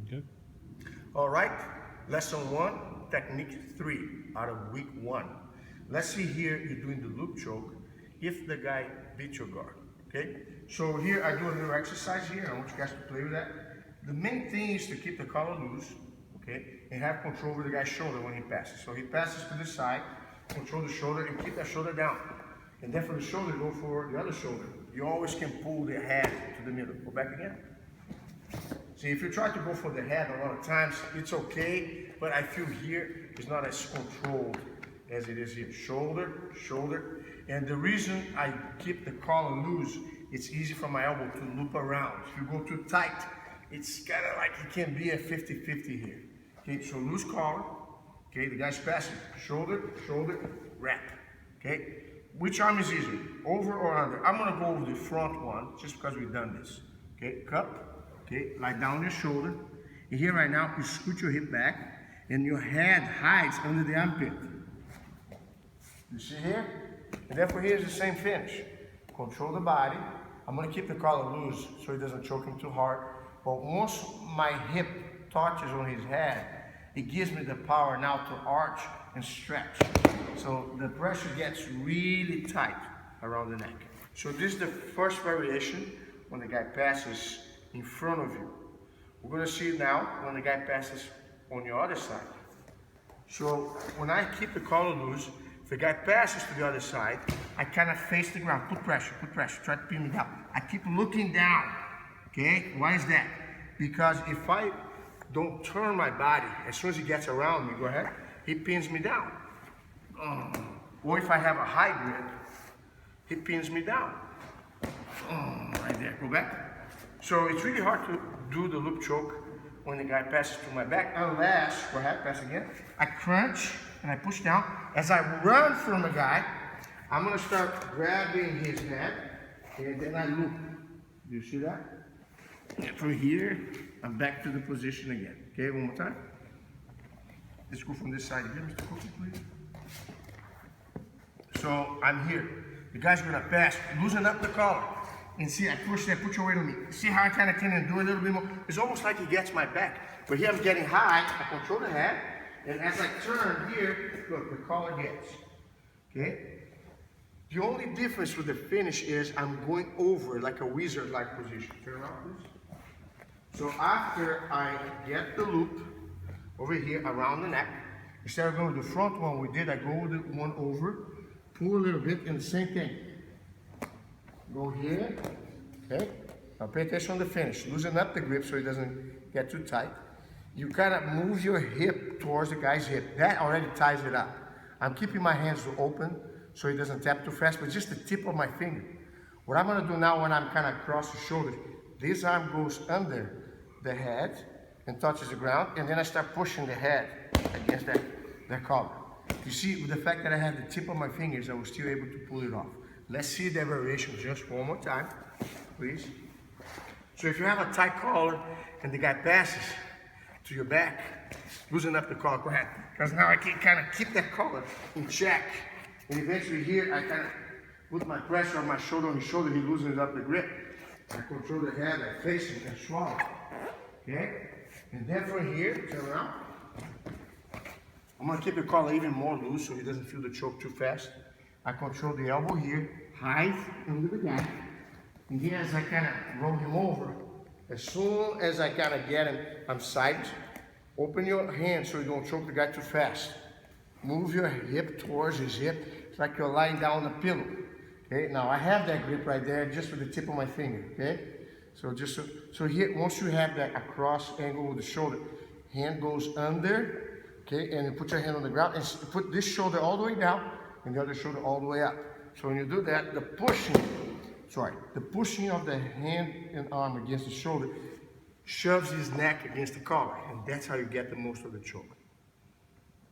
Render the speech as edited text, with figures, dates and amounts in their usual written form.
Okay. All right, lesson 1, technique 3 out of week 1. Let's see here, you're doing the loop choke if the guy beats your guard, okay? So here I do a little exercise here. I want you guys to play with that. The main thing is to keep the collar loose, okay? And have control over the guy's shoulder when he passes. So he passes to the side, control the shoulder and keep that shoulder down. And then for the shoulder, go for the other shoulder. You always can pull the head to the middle. Go back again. See, if you try to go for the head a lot of times, it's okay, but I feel here it's not as controlled as it is here. Shoulder, shoulder. And the reason I keep the collar loose, it's easy for my elbow to loop around. If you go too tight, it's kind of like it can be a 50-50 here. Okay, so loose collar. Okay, the guy's passing. Shoulder, shoulder, wrap. Okay, which arm is easier? Over or under? I'm gonna go over the front one just because we've done this. Okay, cup. Okay, lie down your shoulder. And here right now, you scoot your hip back and your head hides under the armpit. You see here? And therefore here's the same finish. Control the body. I'm gonna keep the collar loose so he doesn't choke him too hard. But once my hip touches on his head, it gives me the power now to arch and stretch. So the pressure gets really tight around the neck. So this is the first variation when the guy passes in front of you. We're going to see it now when the guy passes on your other side. So when I keep the collar loose, if the guy passes to the other side, I kind of face the ground, put pressure, try to pin me down. I keep looking down, okay? Why is that? Because if I don't turn my body, as soon as he gets around me, go ahead, he pins me down. Or if I have a high grip, he pins me down. Right there, go back. So it's really hard to do the loop choke when the guy passes to my back, unless, go ahead, pass again. I crunch and I push down. As I run from the guy, I'm gonna start grabbing his head and then I loop. Do you see that? And from here, I'm back to the position again. Okay, one more time. Let's go from this side again, Mr. Cookie, please. So I'm here. The guy's gonna pass, loosen up the collar. And see, I push that, put your weight on me. See how I kind of can do a little bit more? It's almost like he gets my back. But here I'm getting high, I control the head, and as I turn here, look, the collar gets. Okay? The only difference with the finish is I'm going over like a wizard-like position. Turn around, please. So after I get the loop over here around the neck, instead of going with the front one we did, I go with the one over, pull a little bit, and the same thing. Go here, okay? Now pay attention on the finish. Loosen up the grip so it doesn't get too tight. You kind of move your hip towards the guy's hip. That already ties it up. I'm keeping my hands open so he doesn't tap too fast, but just the tip of my finger. What I'm gonna do now when I'm kind of across the shoulder, this arm goes under the head and touches the ground, and then I start pushing the head against that collar. You see, with the fact that I have the tip of my fingers, I was still able to pull it off. Let's see the variation just one more time, please. So if you have a tight collar and the guy passes to your back, loosen up the collar, go ahead. Because now I can kind of keep that collar in check. And eventually here, I kind of put my pressure on my shoulder, on his shoulder, he loosens up the grip. I control the head, I face it and swallow. Okay? And then from here, turn around. I'm gonna keep the collar even more loose so he doesn't feel the choke too fast. I control the elbow here, hide under the guy, and here as I kind of roll him over, as soon as I kind of get him, I'm side. Open your hand so you don't choke the guy too fast. Move your hip towards his hip. It's like you're lying down on a pillow. Okay, now I have that grip right there just with the tip of my finger, okay? So just so here, once you have that across angle with the shoulder, hand goes under, okay, and you put your hand on the ground and put this shoulder all the way down and the other shoulder all the way up. So when you do that, the pushing of the hand and arm against the shoulder shoves his neck against the collar, and that's how you get the most of the choke.